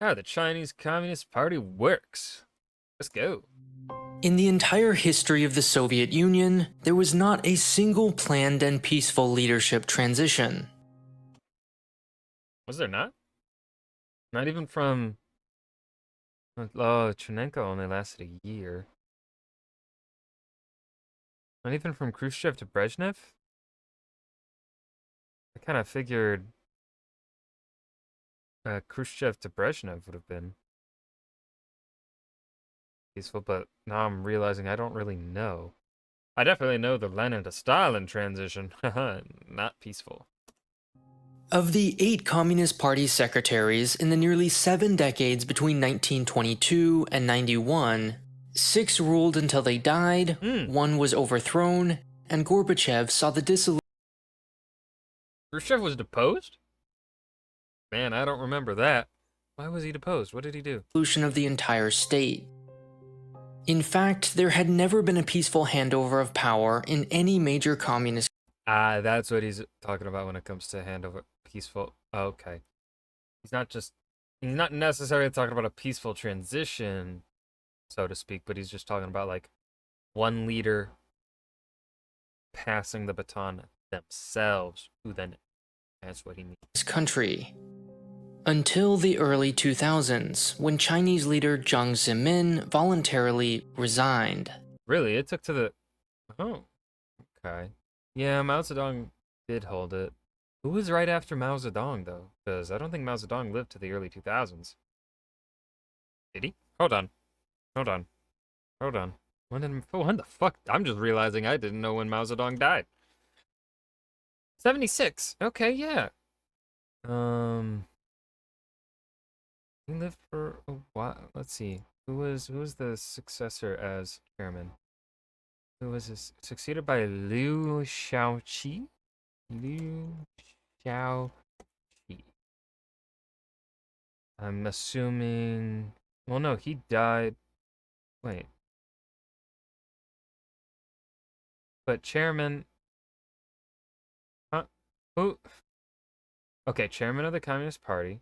How the Chinese Communist Party works. Let's go. In the entire history of the Soviet Union, there was not a single planned and peaceful leadership transition. Was there not? Not even from... Oh, Chernenko only lasted a year. Not even from Khrushchev to Brezhnev? I kind of figured Khrushchev to Brezhnev would have been peaceful, but now I'm realizing I don't really know. I definitely know the Lenin to Stalin transition. Not peaceful. Of the 8 Communist Party secretaries in the nearly 7 decades between 1922 and 91, 6 ruled until they died, 1 was overthrown, and Gorbachev saw the dissolution. Khrushchev was deposed? Man, I don't remember that. Why was he deposed? What did he do? Of the entire state. In fact, there had never been a peaceful handover of power in any major communist. That's what he's talking about when it comes to handover. Peaceful. Oh, okay. He's not necessarily talking about a peaceful transition, so to speak, but he's just talking about like one leader passing the baton themselves, who then, that's what he means. Country. Until the early 2000s, when Chinese leader Jiang Zemin voluntarily resigned. Really? It took to the... Oh, okay. Yeah, Mao Zedong did hold it. Who was right after Mao Zedong, though? Because I don't think Mao Zedong lived to the early 2000s. Did he? Hold on. Hold on. Hold on. When the fuck? I'm just realizing I didn't know when Mao Zedong died. 76. Okay, yeah. He lived for a while. Let's see. Who was the successor as chairman? Who was his succeeded by Liu Shaoqi? Liu Shaoqi. I'm assuming. Well, no, he died. Wait. But chairman. Huh? Who? Okay, chairman of the Communist Party.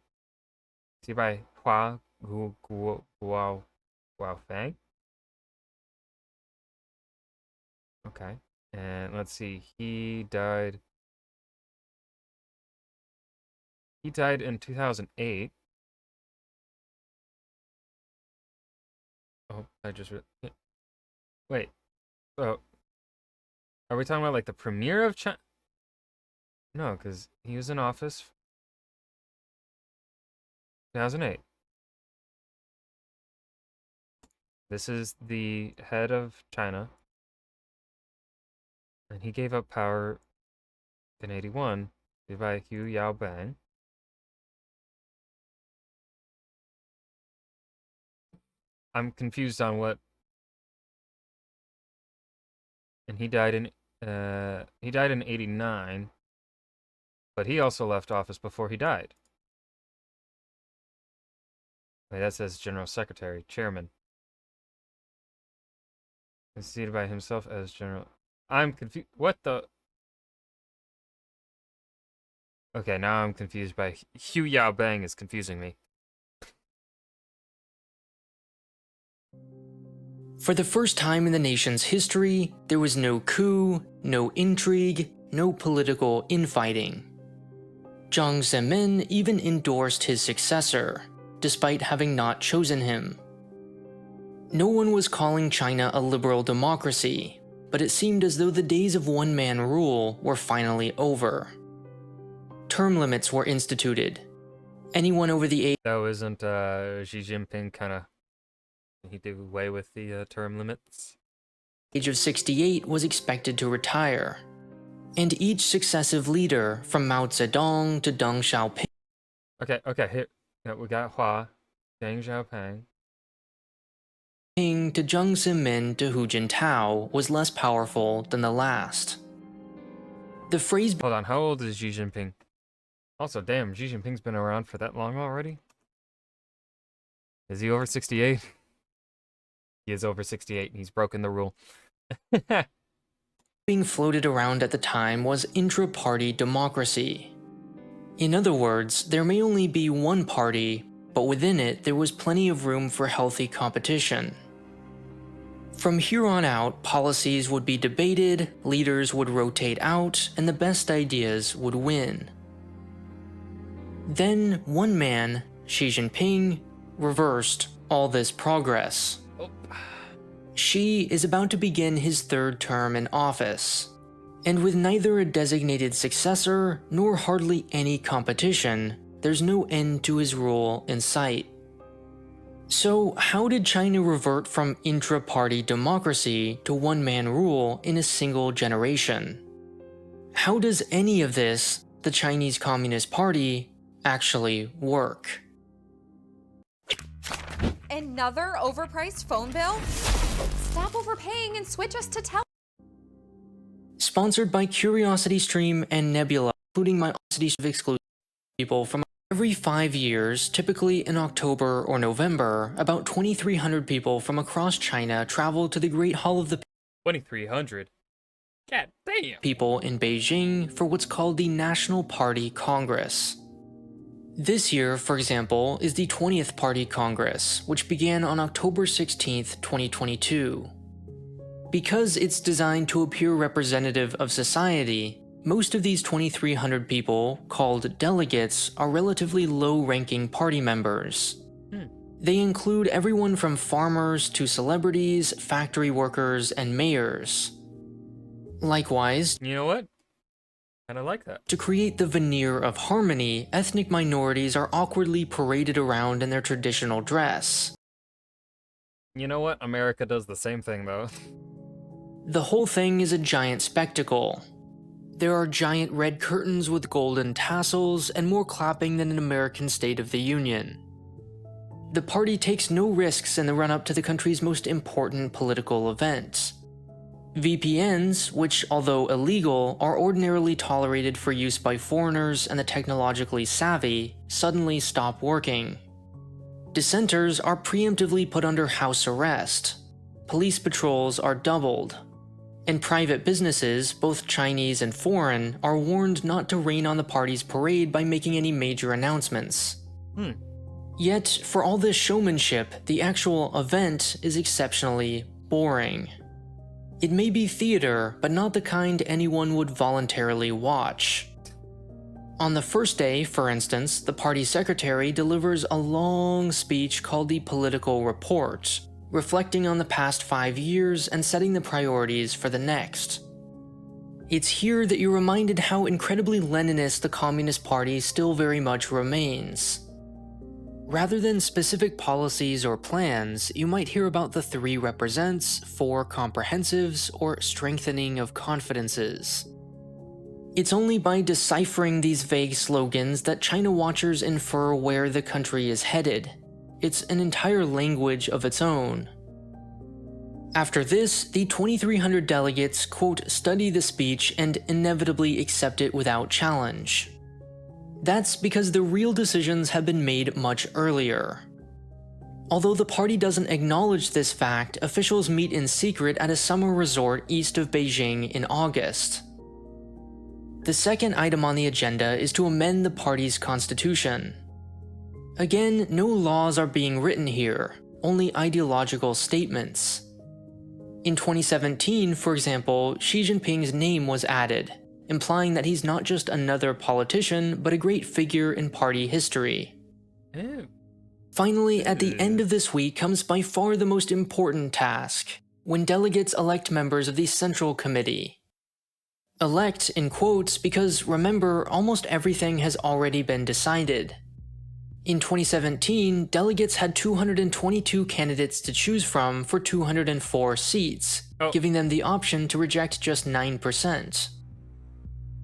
See by Hua Guofeng. Okay, and let's see. He died. He died in 2008. Oh, I just wait. So, are we talking about like the premiere of China? No, because he was in office 2008. This is the head of China. And he gave up power in 81 by Hu Yaobang. I'm confused on what. And he died in 89, but he also left office before he died. Wait, that says General Secretary, Chairman. He's seated by himself as General. I'm confused. What the? Okay, now I'm confused by Hu Yaobang is confusing me. For the first time in the nation's history, there was no coup, no intrigue, no political infighting. Jiang Zemin even endorsed his successor, despite having not chosen him. No one was calling China a liberal democracy, but it seemed as though the days of one-man rule were finally over. Term limits were instituted. Anyone over the age... That isn't Xi Jinping kind of... He did away with the term limits? Age of 68 was expected to retire. And each successive leader, from Mao Zedong to Deng Xiaoping... Okay, here. Yeah, we got Hua, Deng Xiaoping. To Jiang Zemin to Hu Jintao was less powerful than the last. The phrase... Hold on, how old is Xi Jinping? Also, damn, Xi Jinping's been around for that long already? Is he over 68? He is over 68, and he's broken the rule. Being floated around at the time was intra-party democracy. In other words, there may only be one party, but within it there was plenty of room for healthy competition. From here on out, policies would be debated, leaders would rotate out, and the best ideas would win. Then one man, Xi Jinping, reversed all this progress. Oh. Xi is about to begin his third term in office, and with neither a designated successor nor hardly any competition, there's no end to his rule in sight. So how did China revert from intra-party democracy to one-man rule in a single generation? How does any of this, the Chinese Communist Party, actually work? Another overpriced phone bill? Stop overpaying and switch us to Sponsored by CuriosityStream and Nebula, including my Curiosity of exclusive people from every 5 years, typically in October or November, about 2,300 people from across China travel to the Great Hall of the 2,300. God damn. People in Beijing for what's called the National Party Congress. This year, for example, is the 20th Party Congress, which began on October 16th, 2022. Because it's designed to appear representative of society, most of these 2,300 people, called delegates, are relatively low-ranking party members. They include everyone from farmers to celebrities, factory workers, and mayors. Likewise, You know what? Kinda like that. to create the veneer of harmony, ethnic minorities are awkwardly paraded around in their traditional dress. You know what? America does the same thing, though. The whole thing is a giant spectacle. There are giant red curtains with golden tassels and more clapping than an American State of the Union. The party takes no risks in the run-up to the country's most important political event. VPNs, which, although illegal, are ordinarily tolerated for use by foreigners and the technologically savvy, suddenly stop working. Dissenters are preemptively put under house arrest. Police patrols are doubled. And private businesses, both Chinese and foreign, are warned not to rain on the party's parade by making any major announcements. Yet, for all this showmanship, the actual event is exceptionally boring. It may be theater, but not the kind anyone would voluntarily watch. On the first day, for instance, the party secretary delivers a long speech called the Political Report, reflecting on the past 5 years and setting the priorities for the next. It's here that you're reminded how incredibly Leninist the Communist Party still very much remains. Rather than specific policies or plans, you might hear about the 3 represents, 4 comprehensives, or strengthening of confidences. It's only by deciphering these vague slogans that China watchers infer where the country is headed. It's an entire language of its own. After this, the 2,300 delegates, quote, study the speech and inevitably accept it without challenge. That's because the real decisions have been made much earlier. Although the party doesn't acknowledge this fact, officials meet in secret at a summer resort east of Beijing in August. The second item on the agenda is to amend the party's constitution. Again, no laws are being written here, only ideological statements. In 2017, for example, Xi Jinping's name was added, implying that he's not just another politician, but a great figure in party history. Ew. Finally, at the end of this week comes by far the most important task, when delegates elect members of the Central Committee. Elect in quotes because, remember, almost everything has already been decided. In 2017, delegates had 222 candidates to choose from for 204 seats, giving them the option to reject just 9%.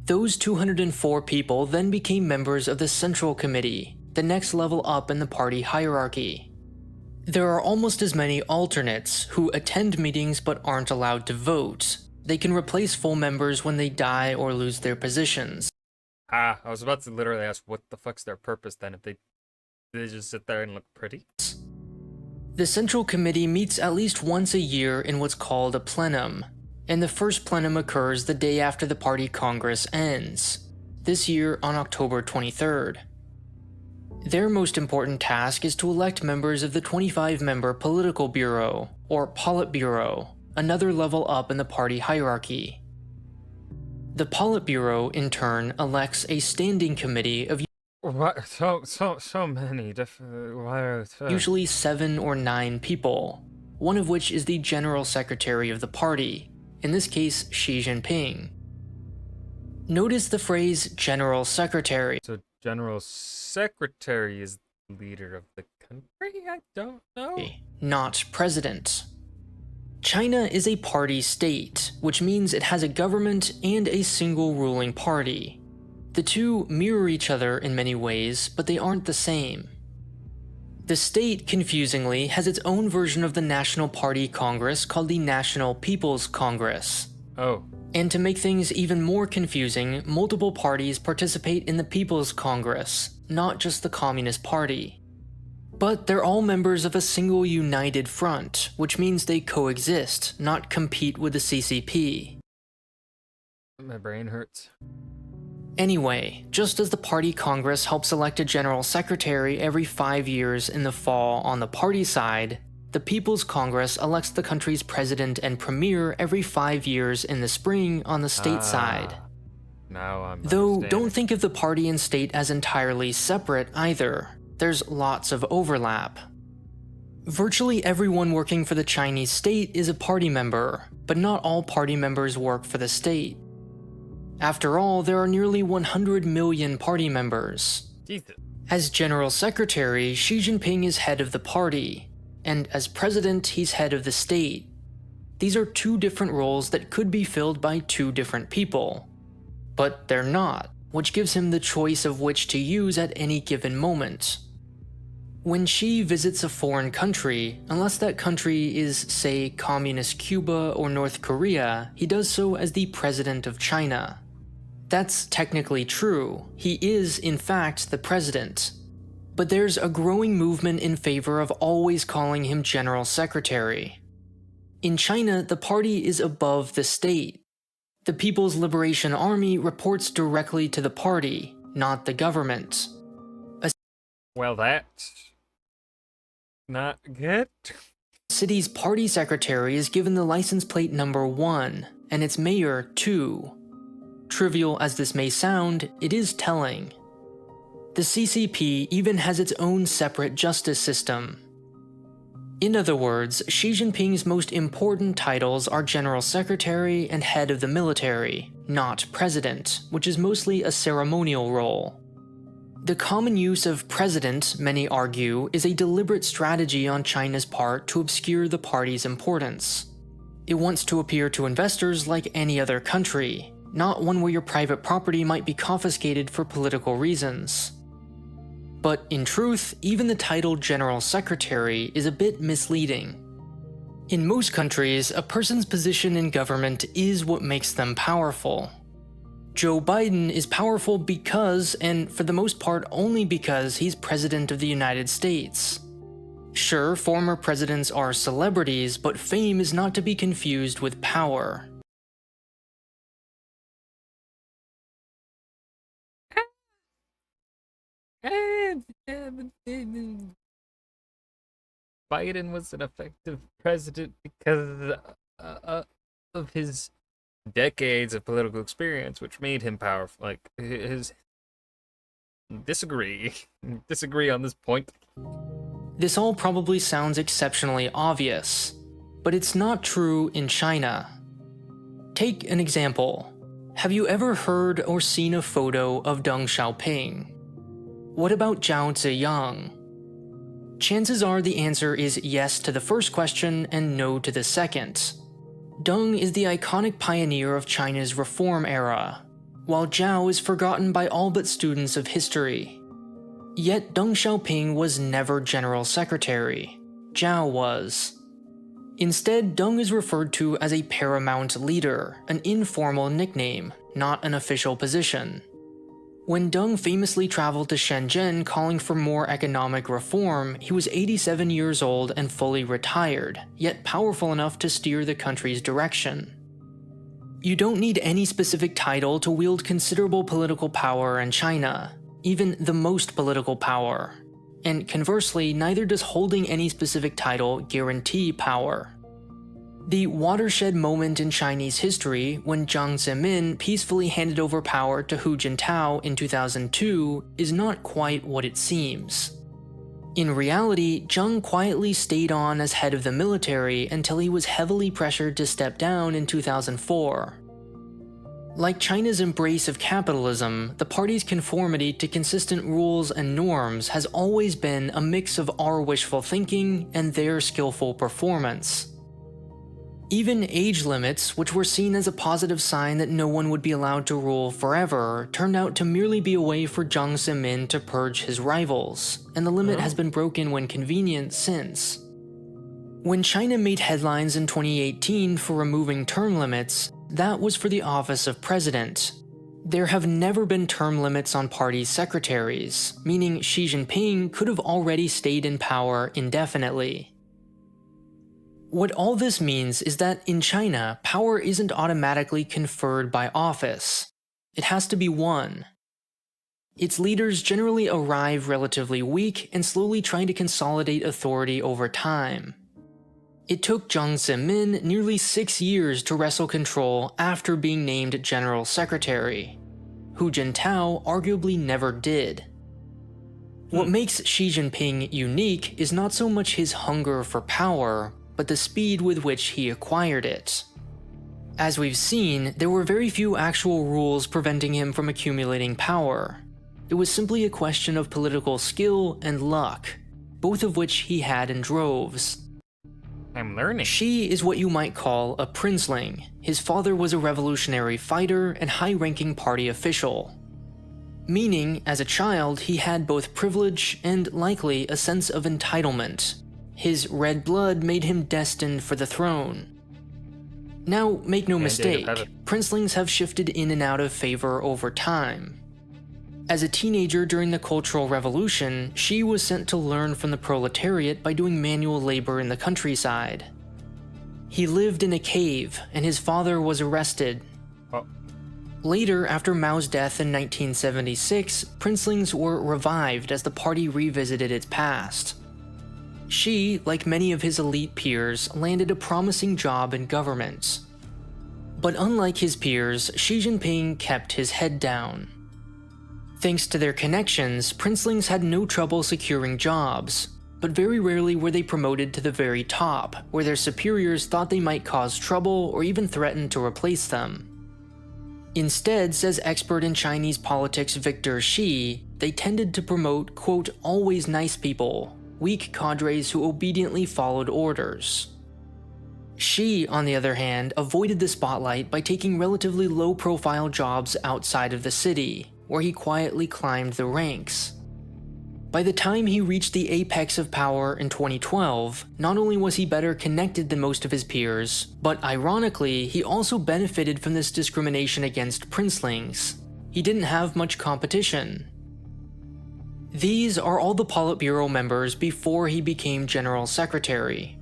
Those 204 people then became members of the Central Committee, the next level up in the party hierarchy. There are almost as many alternates who attend meetings but aren't allowed to vote. They can replace full members when they die or lose their positions. I was about to literally ask what the fuck's their purpose then if they just sit there and look pretty. The Central Committee meets at least once a year in what's called a plenum, and the first plenum occurs the day after the party congress ends, this year on October 23rd. Their most important task is to elect members of the 25-member Political Bureau, or Politburo, another level up in the party hierarchy. The Politburo, in turn, elects a standing committee of What? So many different. usually 7 or 9 people, one of which is the General Secretary of the party, in this case Xi Jinping. Notice the phrase General Secretary. So General Secretary is the leader of the country? I don't know. Not president. China is a party state, which means it has a government and a single ruling party. The two mirror each other in many ways, but they aren't the same. The state, confusingly, has its own version of the National Party Congress called the National People's Congress. Oh. And to make things even more confusing, multiple parties participate in the People's Congress, not just the Communist Party. But they're all members of a single united front, which means they coexist, not compete with the CCP. My brain hurts. Anyway, just as the Party Congress helps elect a General Secretary every 5 years in the fall on the party side, the People's Congress elects the country's president and premier every 5 years in the spring on the state side. Now I'm Though, understanding. don't think of the party and state as entirely separate either. There's lots of overlap. Virtually everyone working for the Chinese state is a party member, but not all party members work for the state. After all, there are nearly 100 million party members. Jesus. As General Secretary, Xi Jinping is head of the party, and as president, he's head of the state. These are two different roles that could be filled by two different people. But they're not, which gives him the choice of which to use at any given moment. When Xi visits a foreign country, unless that country is, say, Communist Cuba or North Korea, he does so as the President of China. That's technically true. He is, in fact, the president. But there's a growing movement in favor of always calling him General Secretary. In China, the party is above the state. The People's Liberation Army reports directly to the party, not the government. Well, that's not good. A city's party secretary is given the license plate number 1, and its mayor 2. Trivial as this may sound, it is telling. The CCP even has its own separate justice system. In other words, Xi Jinping's most important titles are General Secretary and Head of the Military, not President, which is mostly a ceremonial role. The common use of president, many argue, is a deliberate strategy on China's part to obscure the party's importance. It wants to appear to investors like any other country, not one where your private property might be confiscated for political reasons. But in truth, even the title General Secretary is a bit misleading. In most countries, a person's position in government is what makes them powerful. Joe Biden is powerful because, and for the most part only because, he's President of the United States. Sure, former presidents are celebrities, but fame is not to be confused with power. Biden was an effective president because of his decades of political experience, which made him powerful. Like, his... Disagree on this point. This all probably sounds exceptionally obvious, but it's not true in China. Take an example. Have you ever heard or seen a photo of Deng Xiaoping? What about Zhao Ziyang? Chances are the answer is yes to the first question and no to the second. Deng is the iconic pioneer of China's reform era, while Zhao is forgotten by all but students of history. Yet Deng Xiaoping was never General Secretary. Zhao was. Instead, Deng is referred to as a paramount leader, an informal nickname, not an official position. When Deng famously traveled to Shenzhen calling for more economic reform, he was 87 years old and fully retired, yet powerful enough to steer the country's direction. You don't need any specific title to wield considerable political power in China. even the most political power. And conversely, neither does holding any specific title guarantee power. The watershed moment in Chinese history, when Jiang Zemin peacefully handed over power to Hu Jintao in 2002, is not quite what it seems. In reality, Jiang quietly stayed on as head of the military until he was heavily pressured to step down in 2004. Like China's embrace of capitalism, the party's conformity to consistent rules and norms has always been a mix of our wishful thinking and their skillful performance. Even age limits, which were seen as a positive sign that no one would be allowed to rule forever, turned out to merely be a way for Jiang Zemin to purge his rivals, and the limit has been broken when convenient since. When China made headlines in 2018 for removing term limits, that was for the office of president. There have never been term limits on party secretaries, meaning Xi Jinping could have already stayed in power indefinitely. What all this means is that in China, power isn't automatically conferred by office. It has to be won. Its leaders generally arrive relatively weak and slowly try to consolidate authority over time. It took Jiang Zemin nearly 6 years to wrestle control after being named General Secretary. Hu Jintao arguably never did. What makes Xi Jinping unique is not so much his hunger for power, but the speed with which he acquired it. As we've seen, there were very few actual rules preventing him from accumulating power. It was simply a question of political skill and luck, both of which he had in droves. I'm learning. Xi is what you might call a princeling. His father was a revolutionary fighter and high-ranking party official. Meaning, as a child, he had both privilege and, likely, a sense of entitlement. His red blood made him destined for the throne. Now, make no mistake, princelings have shifted in and out of favor over time. As a teenager during the Cultural Revolution, Xi was sent to learn from the proletariat by doing manual labor in the countryside. He lived in a cave, and his father was arrested. Later, after Mao's death in 1976, princelings were revived as the party revisited its past. Xi, like many of his elite peers, landed a promising job in government. But unlike his peers, Xi Jinping kept his head down. Thanks to their connections, princelings had no trouble securing jobs, but very rarely were they promoted to the very top, where their superiors thought they might cause trouble or even threaten to replace them. Instead, says expert in Chinese politics Victor Shi, they tended to promote, quote, always nice people, weak cadres who obediently followed orders. Xi, on the other hand, avoided the spotlight by taking relatively low-profile jobs outside of the city, where he quietly climbed the ranks. By the time he reached the apex of power in 2012, not only was he better connected than most of his peers, but ironically, he also benefited from this discrimination against princelings. He didn't have much competition. These are all the Politburo members before he became General Secretary.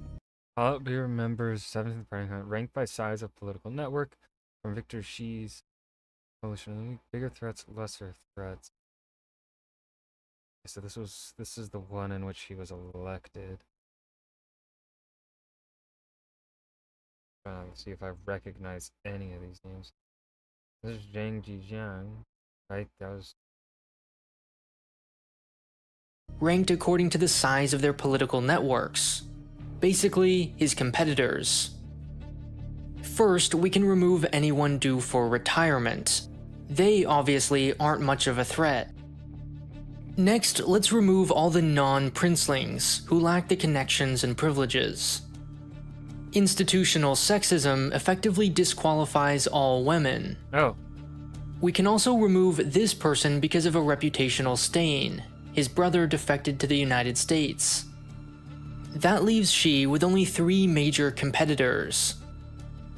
Politburo members, 7th ranked by size of political network, from Victor Xi's coalition. Bigger threats, lesser threats. So this is the one in which he was elected. Let's see if I recognize any of these names. This is Zhang Jijiang, right? That was ranked according to the size of their political networks. Basically, his competitors. First, we can remove anyone due for retirement. They obviously aren't much of a threat. Next, let's remove all the non-princelings who lack the connections and privileges. Institutional sexism effectively disqualifies all women. oh, We can also remove this person because of a reputational stain. His brother defected to the United States. That leaves Xi with only 3 major competitors.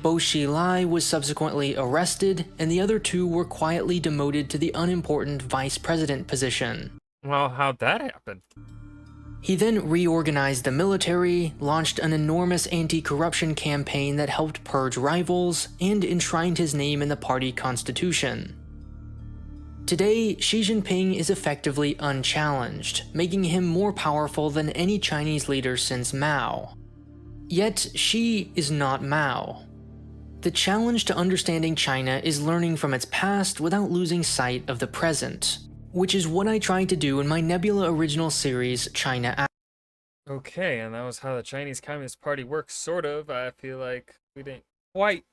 Bo Xilai was subsequently arrested, and the other 2 were quietly demoted to the unimportant vice president position. well, how'd that happen? He then reorganized the military, launched an enormous anti-corruption campaign that helped purge rivals, and enshrined his name in the party constitution. Today, Xi Jinping is effectively unchallenged, making him more powerful than any Chinese leader since Mao. Yet, Xi is not Mao. The challenge to understanding China is learning from its past without losing sight of the present, which is what I tried to do in my Nebula original series, China. Okay, and that was how the Chinese Communist Party works, sort of. I feel like we didn't quite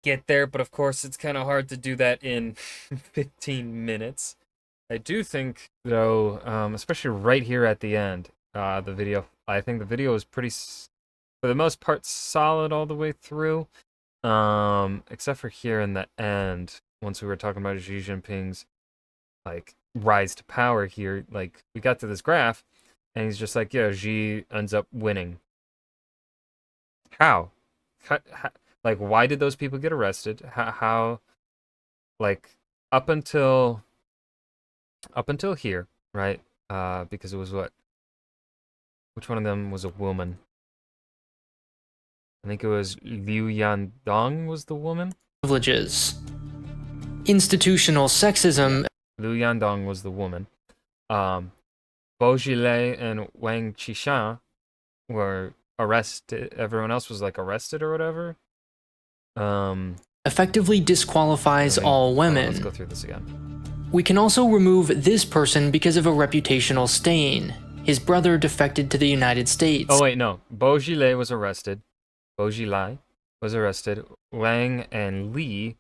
get there, but of course it's kind of hard to do that in 15 minutes. I do think, though, especially right here at the end, the video, I think the video is pretty, for the most part, solid all the way through, except for here in the end, once we were talking about Xi Jinping's, like, rise to power here, like, we got to this graph, and he's just like, yeah, Xi ends up winning. How? Like, why did those people get arrested? How like, up until here, right? Because it was what? Which one of them was a woman? I think it was Liu Yandong was the woman. Privileges. Institutional sexism. Liu Yandong was the woman. Bo Xilai and Wang Qishan were arrested. Everyone else was like arrested or whatever. Effectively disqualifies all women. Let's go through this again. We can also remove this person because of a reputational stain. His brother defected to the United States. Oh wait, no. Bo Xilai was arrested. Bo Xilai was arrested. Wang and Li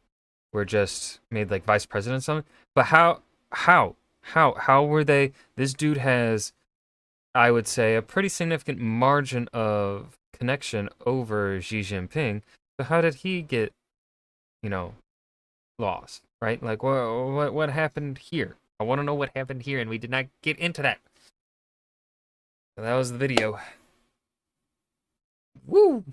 were just made like vice president or something. But how were they? This dude has, I would say, a pretty significant margin of connection over Xi Jinping. So how did he get, lost, right? Like, what happened here? I want to know what happened here, and we did not get into that. So that was the video. Woo!